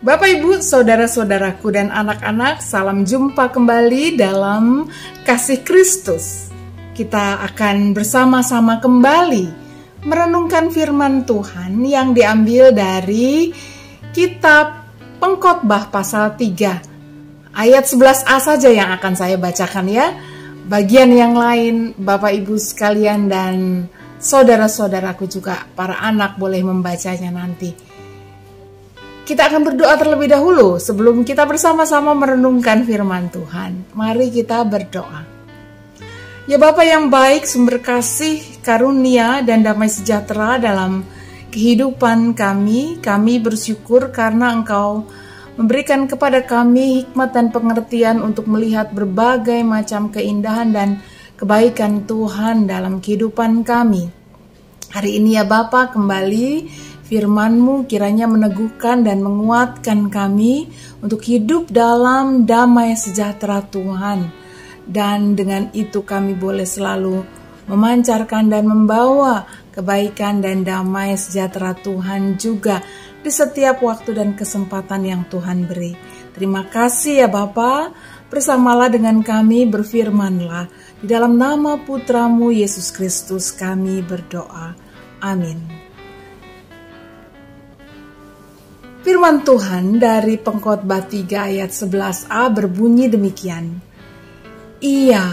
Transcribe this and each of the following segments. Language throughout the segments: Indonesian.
Bapak, Ibu, saudara-saudaraku dan anak-anak, salam jumpa kembali dalam kasih Kristus. Kita akan bersama-sama kembali merenungkan firman Tuhan yang diambil dari kitab Pengkhotbah pasal 3. Ayat 11a saja yang akan saya bacakan ya. Bagian yang lain Bapak Ibu sekalian dan saudara-saudaraku juga para anak boleh membacanya nanti. Kita akan berdoa terlebih dahulu sebelum kita bersama-sama merenungkan firman Tuhan. Mari kita berdoa. Ya Bapa yang baik, sumber kasih, karunia, dan damai sejahtera dalam kehidupan kami bersyukur karena Engkau memberikan kepada kami hikmat dan pengertian untuk melihat berbagai macam keindahan dan kebaikan Tuhan dalam kehidupan kami. Hari ini ya Bapa, kembali firman-Mu kiranya meneguhkan dan menguatkan kami untuk hidup dalam damai sejahtera Tuhan. Dan dengan itu kami boleh selalu memancarkan dan membawa kebaikan dan damai sejahtera Tuhan juga di setiap waktu dan kesempatan yang Tuhan beri. Terima kasih ya Bapa, bersamalah dengan kami, berfirmanlah. Di dalam nama Putra-Mu Yesus Kristus kami berdoa. Amin. Firman Tuhan dari Pengkhotbah 3 ayat 11a berbunyi demikian. Ia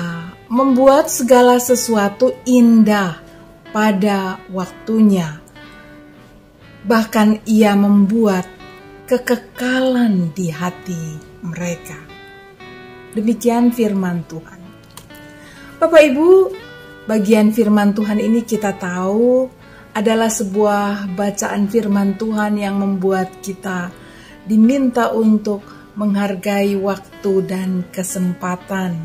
membuat segala sesuatu indah pada waktunya. Bahkan ia membuat kekekalan di hati mereka. Demikian firman Tuhan. Bapak Ibu, bagian firman Tuhan ini kita tahu adalah sebuah bacaan firman Tuhan yang membuat kita diminta untuk menghargai waktu dan kesempatan.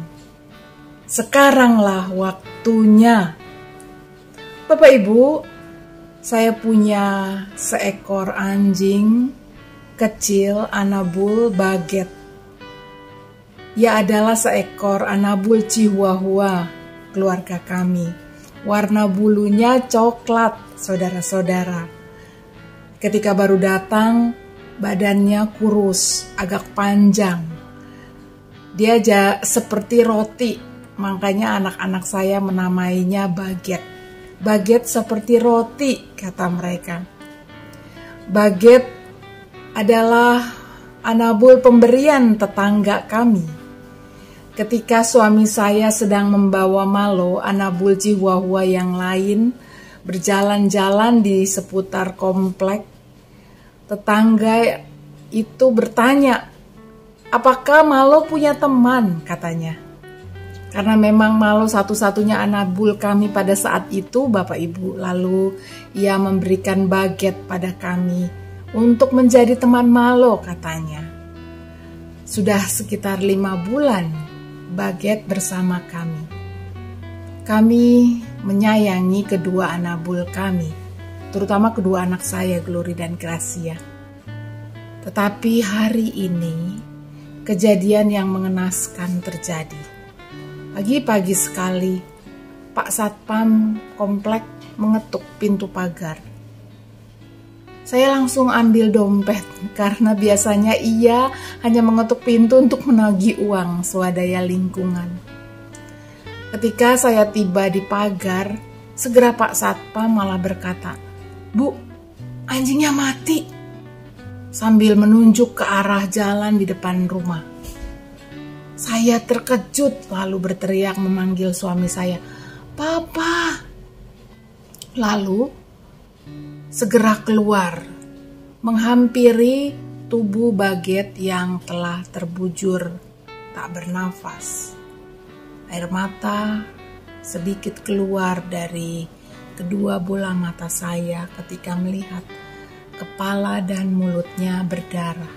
Sekaranglah waktunya. Bapak Ibu, saya punya seekor anjing kecil Anabul Baget. Ia adalah seekor Anabul Chihuahua keluarga kami. Warna bulunya coklat, saudara-saudara. Ketika baru datang, badannya kurus, agak panjang. Dia seperti roti, makanya anak-anak saya menamainya Baget. Baget seperti roti, kata mereka. Baget adalah Anabul pemberian tetangga kami. Ketika suami saya sedang membawa Malo, Anabul Chihuahua yang lain, berjalan-jalan di seputar komplek, tetangga itu bertanya, apakah Malo punya teman, katanya. Karena memang Malo satu-satunya Anabul kami pada saat itu, Bapak Ibu. Lalu ia memberikan Baget pada kami untuk menjadi teman Malo, katanya. Sudah sekitar 5 bulan Baget bersama kami. Kami menyayangi kedua Anabul kami, terutama kedua anak saya, Glory dan Gracia. Tetapi hari ini, kejadian yang mengenaskan terjadi. Pagi-pagi sekali, Pak Satpam komplek mengetuk pintu pagar. Saya langsung ambil dompet karena biasanya ia hanya mengetuk pintu untuk menagih uang swadaya lingkungan. Ketika saya tiba di pagar, segera Pak Satpam malah berkata, "Bu, anjingnya mati," sambil menunjuk ke arah jalan di depan rumah. Saya terkejut lalu berteriak memanggil suami saya, "Papa!" Lalu segera keluar, menghampiri tubuh Baget yang telah terbujur, tak bernafas. Air mata sedikit keluar dari kedua bola mata saya ketika melihat kepala dan mulutnya berdarah.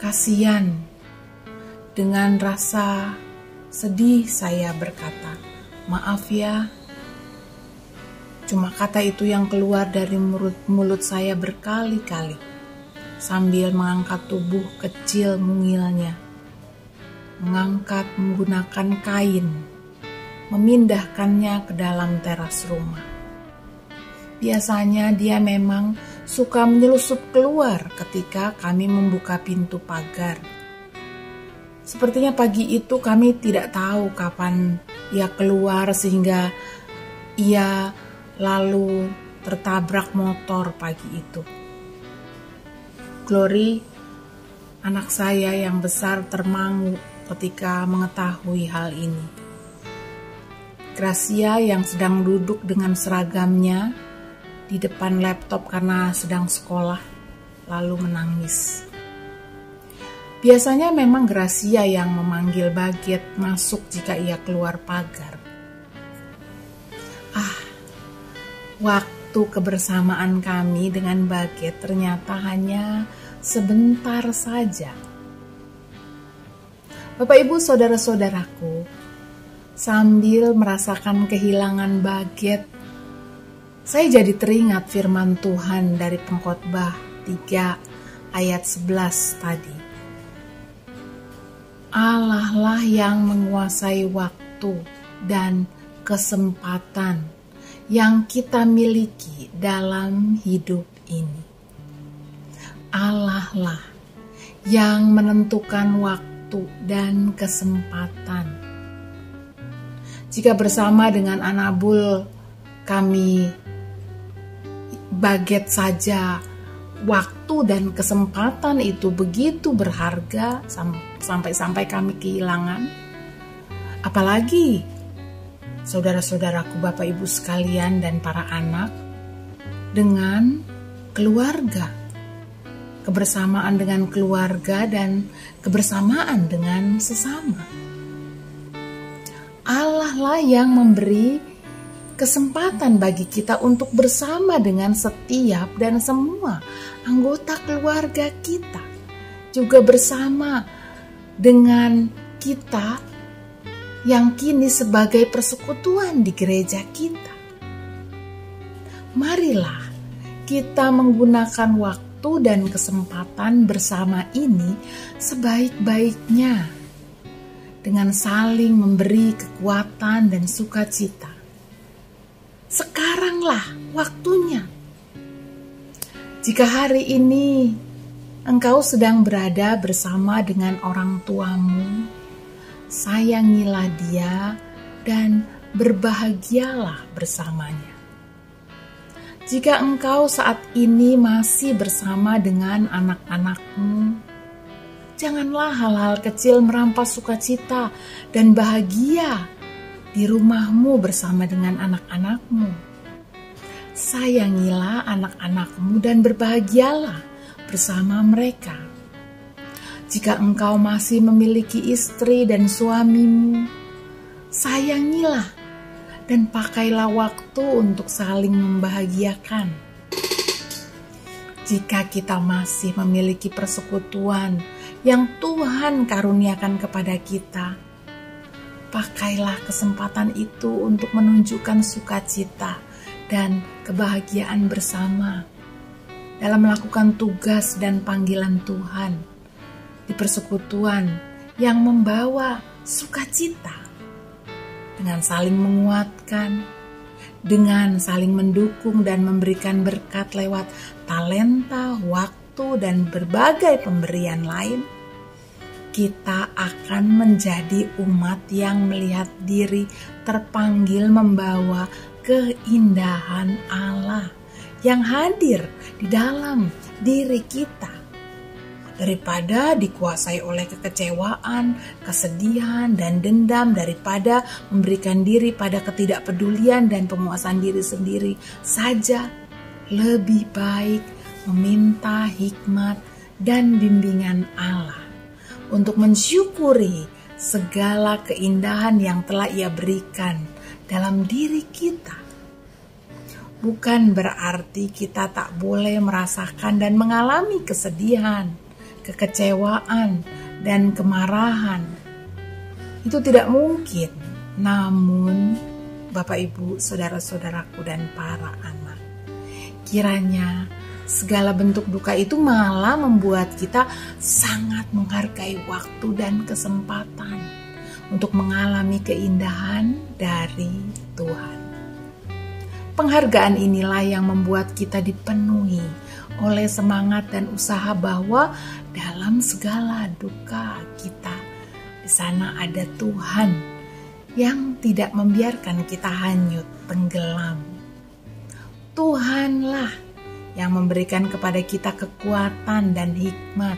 Kasihan, dengan rasa sedih saya berkata, "Maaf ya." Cuma kata itu yang keluar dari mulut saya berkali-kali sambil mengangkat tubuh kecil mungilnya. Mengangkat menggunakan kain, memindahkannya ke dalam teras rumah. Biasanya dia memang suka menyelusup keluar ketika kami membuka pintu pagar. Sepertinya pagi itu kami tidak tahu kapan ia keluar sehingga ia lalu tertabrak motor pagi itu. Glory, anak saya yang besar, termangu ketika mengetahui hal ini. Gracia yang sedang duduk dengan seragamnya di depan laptop karena sedang sekolah, lalu menangis. Biasanya memang Gracia yang memanggil Baget masuk jika ia keluar pagar. Waktu kebersamaan kami dengan Baget ternyata hanya sebentar saja. Bapak, Ibu, saudara-saudaraku, sambil merasakan kehilangan Baget, saya jadi teringat firman Tuhan dari Pengkhotbah 3 ayat 11 tadi. Allah lah yang menguasai waktu dan kesempatan yang kita miliki dalam hidup ini. Allah lah yang menentukan waktu dan kesempatan. Jika bersama dengan Anabul kami Baget saja, waktu dan kesempatan itu begitu berharga sampai kami kehilangan. Apalagi saudara-saudaraku, Bapak Ibu sekalian, dan para anak dengan keluarga. Kebersamaan dengan keluarga dan kebersamaan dengan sesama. Allah lah yang memberi kesempatan bagi kita untuk bersama dengan setiap dan semua anggota keluarga kita, juga bersama dengan kita yang kini sebagai persekutuan di gereja kita. Marilah kita menggunakan waktu dan kesempatan bersama ini sebaik-baiknya dengan saling memberi kekuatan dan sukacita. Sekaranglah waktunya. Jika hari ini engkau sedang berada bersama dengan orang tuamu, sayangilah dia dan berbahagialah bersamanya. Jika engkau saat ini masih bersama dengan anak-anakmu, janganlah hal-hal kecil merampas sukacita dan bahagia di rumahmu bersama dengan anak-anakmu. Sayangilah anak-anakmu dan berbahagialah bersama mereka. Jika engkau masih memiliki istri dan suamimu, sayangilah dan pakailah waktu untuk saling membahagiakan. Jika kita masih memiliki persekutuan yang Tuhan karuniakan kepada kita, pakailah kesempatan itu untuk menunjukkan sukacita dan kebahagiaan bersama dalam melakukan tugas dan panggilan Tuhan di persekutuan yang membawa sukacita, dengan saling menguatkan, dengan saling mendukung dan memberikan berkat lewat talenta, waktu, dan berbagai pemberian lain. Kita akan menjadi umat yang melihat diri terpanggil membawa keindahan Allah yang hadir di dalam diri kita, daripada dikuasai oleh kekecewaan, kesedihan, dan dendam, daripada memberikan diri pada ketidakpedulian dan pemuasan diri sendiri saja. Lebih baik meminta hikmat dan bimbingan Allah untuk mensyukuri segala keindahan yang telah Ia berikan dalam diri kita. Bukan berarti kita tak boleh merasakan dan mengalami kesedihan, kekecewaan, dan kemarahan. Itu tidak mungkin. Namun, Bapak, Ibu, saudara-saudaraku, dan para anak, kiranya segala bentuk duka itu malah membuat kita sangat menghargai waktu dan kesempatan untuk mengalami keindahan dari Tuhan. Penghargaan inilah yang membuat kita dipenuhi oleh semangat dan usaha bahwa dalam segala duka kita, di sana ada Tuhan yang tidak membiarkan kita hanyut tenggelam. Tuhanlah yang memberikan kepada kita kekuatan dan hikmat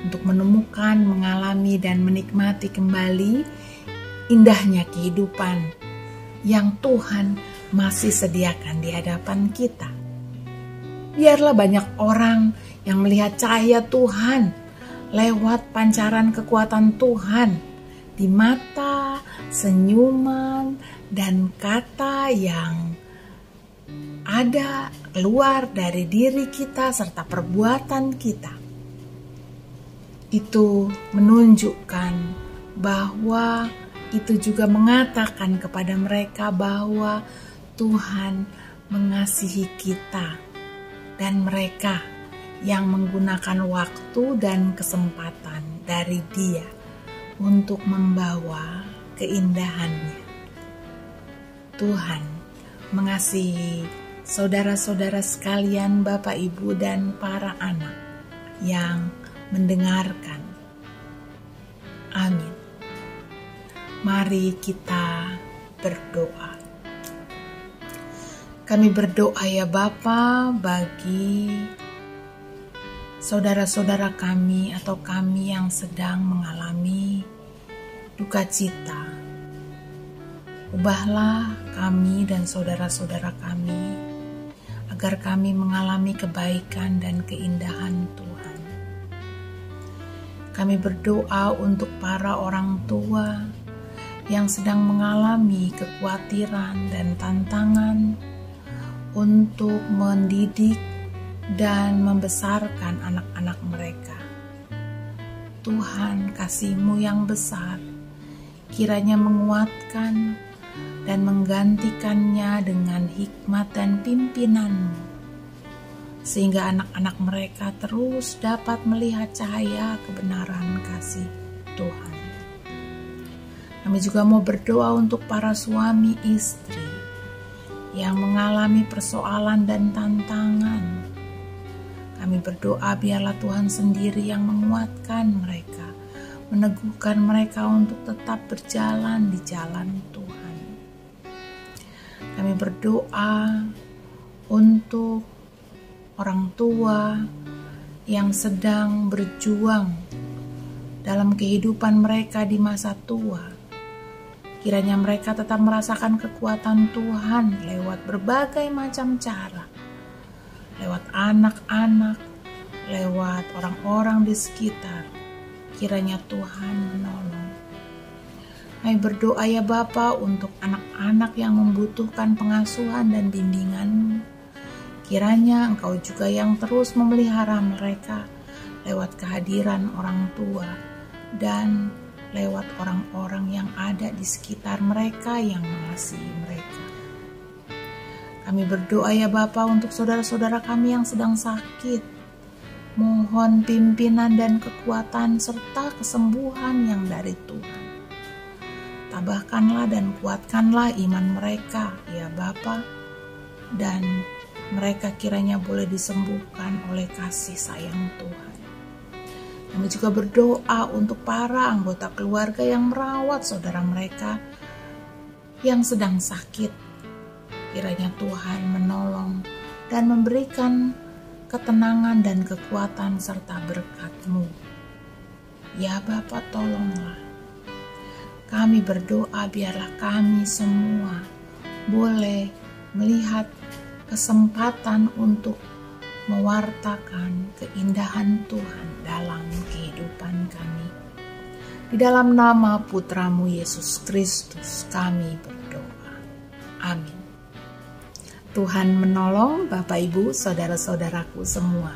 untuk menemukan, mengalami, dan menikmati kembali indahnya kehidupan yang Tuhan masih sediakan di hadapan kita. Biarlah banyak orang yang melihat cahaya Tuhan lewat pancaran kekuatan Tuhan di mata, senyuman, dan kata yang ada keluar dari diri kita serta perbuatan kita. Itu menunjukkan bahwa itu juga mengatakan kepada mereka bahwa Tuhan mengasihi kita dan mereka yang menggunakan waktu dan kesempatan dari Dia untuk membawa keindahannya. Tuhan mengasihi saudara-saudara sekalian, Bapak, Ibu, dan para anak yang mendengarkan. Amin. Mari kita berdoa. Kami berdoa ya Bapa bagi saudara-saudara kami atau kami yang sedang mengalami duka cita. Ubahlah kami dan saudara-saudara kami agar kami mengalami kebaikan dan keindahan Tuhan. Kami berdoa untuk para orang tua yang sedang mengalami kekhawatiran dan tantangan untuk mendidik dan membesarkan anak-anak mereka. Tuhan, kasih-Mu yang besar kiranya menguatkan dan menggantikannya dengan hikmat dan pimpinan-Mu, sehingga anak-anak mereka terus dapat melihat cahaya kebenaran kasih Tuhan. Kami juga mau berdoa untuk para suami istri yang mengalami persoalan dan tantangan. Kami berdoa biarlah Tuhan sendiri yang menguatkan mereka, meneguhkan mereka untuk tetap berjalan di jalan Tuhan. Kami berdoa untuk orang tua yang sedang berjuang dalam kehidupan mereka di masa tua. Kiranya mereka tetap merasakan kekuatan Tuhan lewat berbagai macam cara. Lewat anak-anak, lewat orang-orang di sekitar. Kiranya Tuhan menolong. Kami berdoa ya Bapa untuk anak-anak yang membutuhkan pengasuhan dan bimbingan. Kiranya Engkau juga yang terus memelihara mereka lewat kehadiran orang tua dan lewat orang-orang yang ada di sekitar mereka yang mengasihi mereka. Kami berdoa ya Bapa untuk saudara-saudara kami yang sedang sakit. Mohon pimpinan dan kekuatan serta kesembuhan yang dari Tuhan. Tabahkanlah dan kuatkanlah iman mereka ya Bapa, dan mereka kiranya boleh disembuhkan oleh kasih sayang Tuhan. Kami juga berdoa untuk para anggota keluarga yang merawat saudara mereka yang sedang sakit. Kiranya Tuhan menolong dan memberikan ketenangan dan kekuatan serta berkat-Mu. Ya Bapa, tolonglah. Kami berdoa biarlah kami semua boleh melihat kesempatan untuk mewartakan keindahan Tuhan dalam kehidupan kami. Di dalam nama Putra-Mu Yesus Kristus kami berdoa. Amin. Tuhan menolong Bapak Ibu, saudara-saudaraku semua.